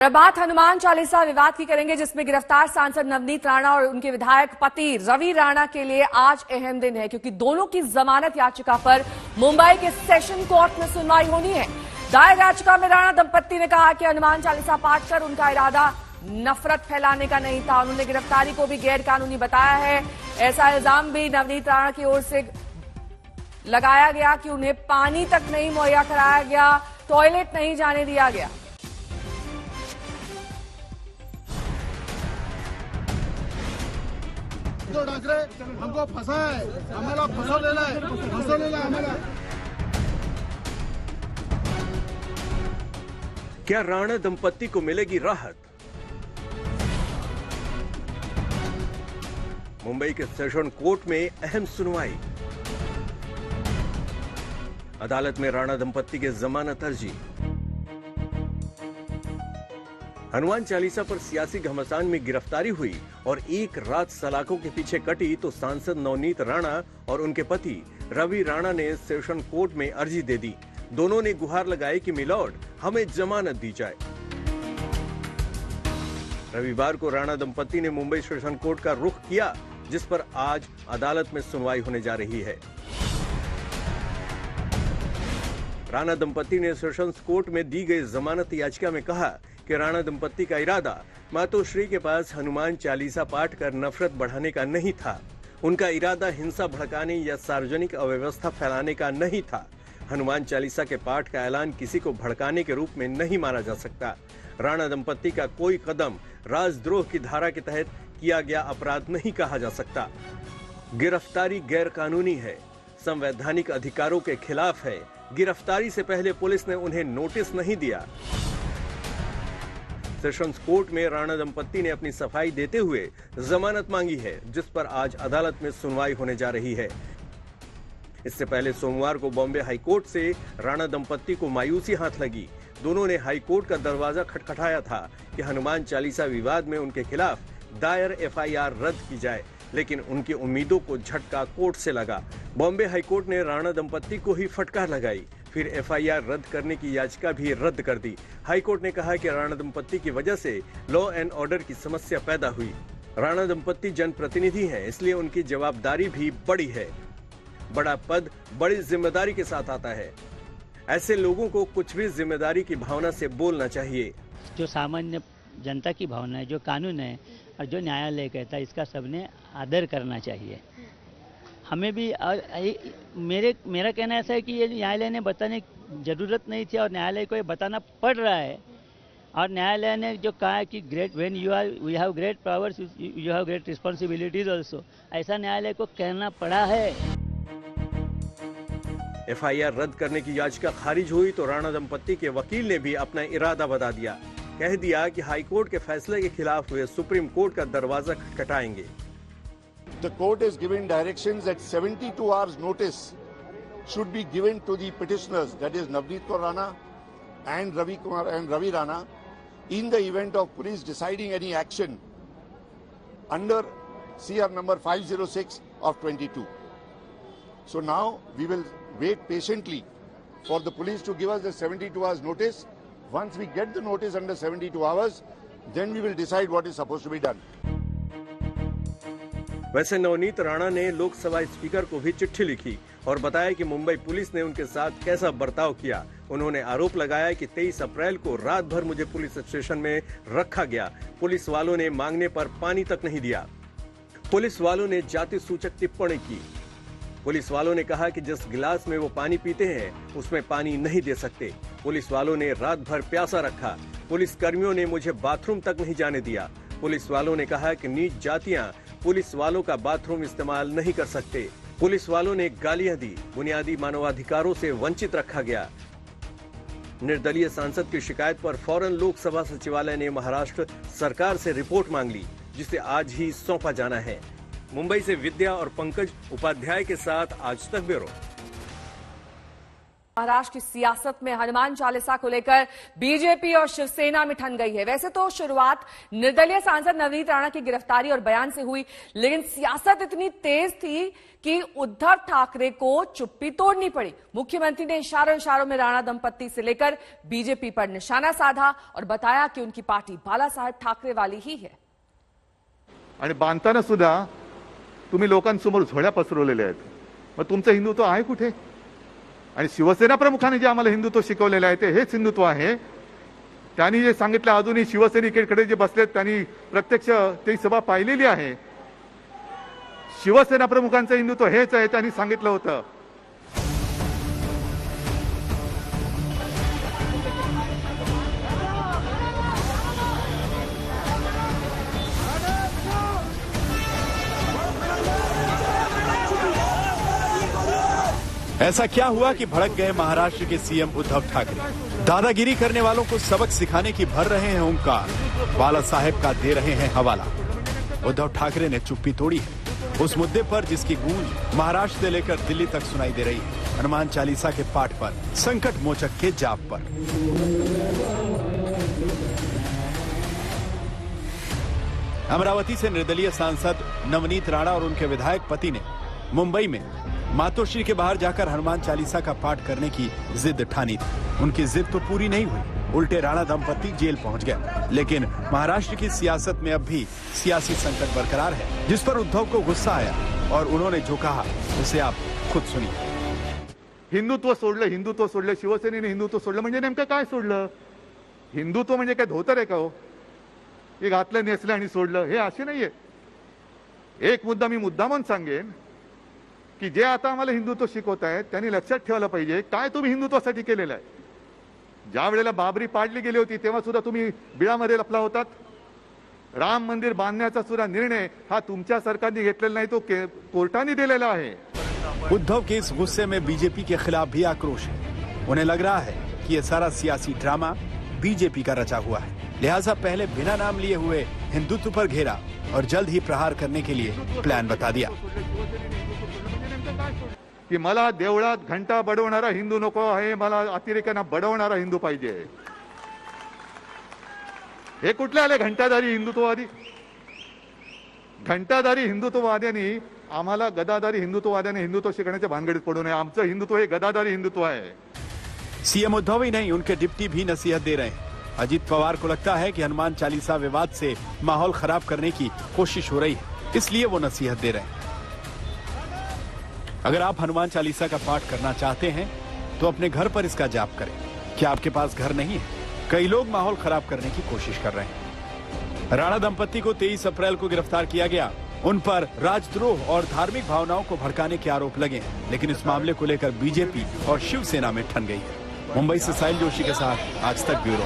बात हनुमान चालीसा विवाद की करेंगे, जिसमें गिरफ्तार सांसद नवनीत राणा और उनके विधायक पति रवि राणा के लिए आज अहम दिन है, क्योंकि दोनों की जमानत याचिका पर मुंबई के सेशन कोर्ट में सुनवाई होनी है। दायर याचिका में राणा दंपत्ति ने कहा कि हनुमान चालीसा पाठ कर उनका इरादा नफरत फैलाने का नहीं था। उन्होंने गिरफ्तारी को भी गैर कानूनी बताया है। ऐसा इल्जाम भी नवनीत राणा की ओर से लगाया गया कि उन्हें पानी तक नहीं मुहैया कराया गया, टॉयलेट नहीं जाने दिया गया। उद्धव ठाकरे हमको फंसा है, हमारा फसवलेला आम्हाला। क्या राणा दंपत्ति को मिलेगी राहत? मुंबई के सेशन कोर्ट में अहम सुनवाई। अदालत में राणा दंपत्ति के जमानत अर्जी। हनुमान चालीसा पर सियासी घमासान में गिरफ्तारी हुई और एक रात सलाखों के पीछे कटी तो सांसद नवनीत राणा और उनके पति रवि राणा ने सेशन कोर्ट में अर्जी दे दी। दोनों ने गुहार लगाई कि मिलॉर्ड, हमें जमानत दी जाए। रविवार को राणा दंपत्ति ने मुंबई सेशन कोर्ट का रुख किया, जिस पर आज अदालत में सुनवाई होने जा रही है। राणा दंपत्ति ने सेशंस कोर्ट में दी गई जमानत याचिका में कहा कि राणा दंपत्ति का इरादा मातोश्री के पास हनुमान चालीसा पाठ कर नफरत बढ़ाने का नहीं था। उनका इरादा हिंसा भड़काने या सार्वजनिक अव्यवस्था फैलाने का नहीं था। हनुमान चालीसा के पाठ का ऐलान किसी को भड़काने के रूप में नहीं माना जा सकता। राणा दंपत्ति का कोई कदम राजद्रोह की धारा के तहत किया गया अपराध नहीं कहा जा सकता। गिरफ्तारी गैर कानूनी है, संवैधानिक अधिकारों के खिलाफ है। गिरफ्तारी से पहले पुलिस ने उन्हें नोटिस नहीं दिया। सेशंस कोर्ट में राणा दंपत्ति ने अपनी सफाई देते हुए जमानत मांगी है, जिस पर आज अदालत में सुनवाई होने जा रही है। इससे पहले सोमवार को बॉम्बे हाईकोर्ट से राणा दंपत्ति को मायूसी हाथ लगी। दोनों ने हाईकोर्ट का दरवाजा खटखटाया था कि हनुमान चालीसा विवाद में उनके खिलाफ दायर एफआईआर रद्द की जाए, लेकिन उनकी उम्मीदों को झटका कोर्ट से लगा। बॉम्बे हाईकोर्ट ने राणा दंपत्ति को ही फटकार लगाई, फिर एफआईआर रद्द करने की याचिका भी रद्द कर दी। हाईकोर्ट ने कहा कि राणा दंपत्ति की वजह से लॉ एंड ऑर्डर की समस्या पैदा हुई। राणा दंपत्ति जनप्रतिनिधि हैं, इसलिए उनकी जवाबदारी भी बड़ी है। बड़ा पद बड़ी जिम्मेदारी के साथ आता है। ऐसे लोगों को कुछ भी जिम्मेदारी की भावना से बोलना चाहिए। जो सामान्य जनता की भावना है, जो कानून है और जो न्यायालय कहता है, इसका सबने आदर करना चाहिए। हमें भी मेरा कहना ऐसा है कि ये न्यायालय ने बताने की जरूरत नहीं थी और न्यायालय को ये बताना पड़ रहा है। और न्यायालय ने जो कहा है कि great when we have great powers you have great responsibilities also, ऐसा न्यायालय को कहना पड़ा है। एफआईआर रद्द करने की याचिका खारिज हुई तो राणा दंपत्ति के वकील ने भी अपना इरादा बता दिया। कह दिया कि हाईकोर्ट के फैसले के खिलाफ वे सुप्रीम कोर्ट का दरवाजा खटखटाएंगे। The court has given directions that 72 hours notice should be given to the petitioners, that is Navneet Kaur Rana and Ravi Rana, in the event of police deciding any action under CR number 506 of 22. So now we will wait patiently for the police to give us the 72 hours notice. Once we get the notice under 72 hours, then we will decide what is supposed to be done. वैसे नवनीत राणा ने Lok Sabha speaker को भी चिट्ठी लिखी और बताया कि Mumbai police ने उनके साथ कैसा बर्ताव किया। उन्होंने आरोप लगाया कि 23 अप्रैल को रात भर मुझे पुलिस स्टेशन में रखा गया। पुलिस वालों ने मांगने पर पानी तक नहीं दिया। पुलिस वालों ने जाति सूचक टिप्पणी की। पुलिस वालों ने कहा कि जिस गिलास में वो पानी पीते हैं उसमें पानी नहीं दे सकते। पुलिस वालों ने रात भर प्यासा रखा। पुलिस कर्मियों ने मुझे बाथरूम तक नहीं जाने दिया। पुलिस वालों ने कहा कि नीच जातियां पुलिस वालों का बाथरूम इस्तेमाल नहीं कर सकते। पुलिस वालों ने गालियां दी। बुनियादी मानवाधिकारों से वंचित रखा गया। निर्दलीय सांसद की शिकायत पर फौरन लोकसभा सचिवालय ने महाराष्ट्र सरकार से रिपोर्ट मांग ली, जिसे आज ही सौंपा जाना है। मुंबई से विद्या और पंकज उपाध्याय के साथ आज तक ब्यूरो। महाराष्ट्र की सियासत में हनुमान चालीसा को लेकर बीजेपी और शिवसेना में ठन गई है। वैसे तो शुरुआत निर्दलीय सांसद नवनीत राणा की गिरफ्तारी और बयान से हुई, लेकिन सियासत इतनी तेज थी कि उद्धव ठाकरे को चुप्पी तोड़नी पड़ी। मुख्यमंत्री ने इशारों में राणा दंपत्ति से लेकर बीजेपी पर निशाना साधा और बताया कि उनकी पार्टी बालासाहेब ठाकरे वाली ही है। आणि बांधताना सुद्धा तुम्ही लोकांसमोर झोळ्या पसरवलेल्या आहेत, मग तुमचं हिंदुत्व आहे कुठे? आणि शिवसेना प्रमुखांनी जे आम्हाला हिंदुत्व शिकवलेलं आहे ते हेच हिंदुत्व आहे। त्यांनी जे सांगितलं, अजूनही शिवसैनिकांकडे जे बसलेत त्यांनी प्रत्यक्ष ती सभा पाहिलेली आहे। शिवसेना प्रमुखांचं हिंदुत्व हेच आहे, त्यांनी सांगितलं होतं। ऐसा क्या हुआ कि भड़क गए महाराष्ट्र के सीएम उद्धव ठाकरे? दादागिरी करने वालों को सबक सिखाने की भर रहे हैं ओंकार, बाला साहेब का दे रहे हैं हवाला। उद्धव ठाकरे ने चुप्पी तोड़ी है उस मुद्दे पर जिसकी गूंज महाराष्ट्र से लेकर दिल्ली तक सुनाई दे रही है, हनुमान चालीसा के पाठ पर, संकट मोचक के जाप पर। अमरावती से निर्दलीय सांसद नवनीत राणा और उनके विधायक पति ने मुंबई में मातोश्री के बाहर जाकर हनुमान चालीसा का पाठ करने की जिद ठानी थी। उनकी जिद तो पूरी नहीं हुई, उल्टे राणा दंपत्ति जेल पहुंच गए। लेकिन महाराष्ट्र की सियासत में अब भी सियासी संकट बरकरार है, जिस पर उद्धव को गुस्सा आया और उन्होंने जो कहा उसे आप खुद सुनिए। हिंदुत्व सोडलं, शिवसेनेने हिंदुत्व सोडलं म्हणजे नेमकं काय सोडलं? हिंदुत्व म्हणजे काय धोतर आहे का हो? हे घातलं, नेसलं आणि सोडलं, हे असे नाहीये। एक मुद्दा मी मुद्दामून सांगेन की जे आता आम्हाला हिंदुत्व शिकवत आहेत त्यांनी लक्षात ठेवायला पाहिजे काय तुम्ही हिंदुत्वासाठी केलेलं आहे। ज्या वेळेला बाबरी पाडली गेली होती तेव्हा सुद्धा तुम्ही बिळामध्ये लपला होतात। राम मंदिर बांधण्याचा सुद्धा निर्णय हा तुमच्या सरकारने घेतलेला नाही, तो कोर्टाने दिलेला आहे। उद्धव के इस गुस्से में बीजेपी के खिलाफ भी आक्रोश है। उन्हें लग रहा है कि ये सारा सियासी ड्रामा बीजेपी का रचा हुआ है, लिहाजा पहले बिना नाम लिए हुए हिंदुत्व पर घेरा और जल्द ही प्रहार करने के लिए प्लान बता दिया की मला देवळात घंटा बडवणारा हिंदू नको आहे, मला अतिरेक्यांना बडवणारा हिंदू पाहिजे। हे कुठले आले घंटाधारी हिंदुत्ववादी? घंटाधारी हिंदुत्ववाद्यांनी आम्हाला गदाधारी हिंदुत्ववाद्यांनी हिंदुत्व शिकण्याच्या भानगडीत पडू नये। आमचं हिंदुत्व हे गदाधारी हिंदुत्व आहे। सीएम उद्धव ही नहीं, उनके डिप्टी भी नसीहत दे रहे हैं। अजीत पवार को लगता है कि हनुमान चालीसा विवाद से माहौल खराब करने की कोशिश हो रही है, इसलिए वो नसीहत दे रहे हैं। अगर आप हनुमान चालीसा का पाठ करना चाहते हैं तो अपने घर पर इसका जाप करें। क्या आपके पास घर नहीं है? कई लोग माहौल खराब करने की कोशिश कर रहे हैं। राणा दंपत्ति को 23 अप्रैल को गिरफ्तार किया गया। उन पर राजद्रोह और धार्मिक भावनाओं को भड़काने के आरोप लगे हैं, लेकिन इस मामले को लेकर बीजेपी और शिवसेना में ठन गई है। मुंबई से साहिल जोशी के साथ आज तक ब्यूरो।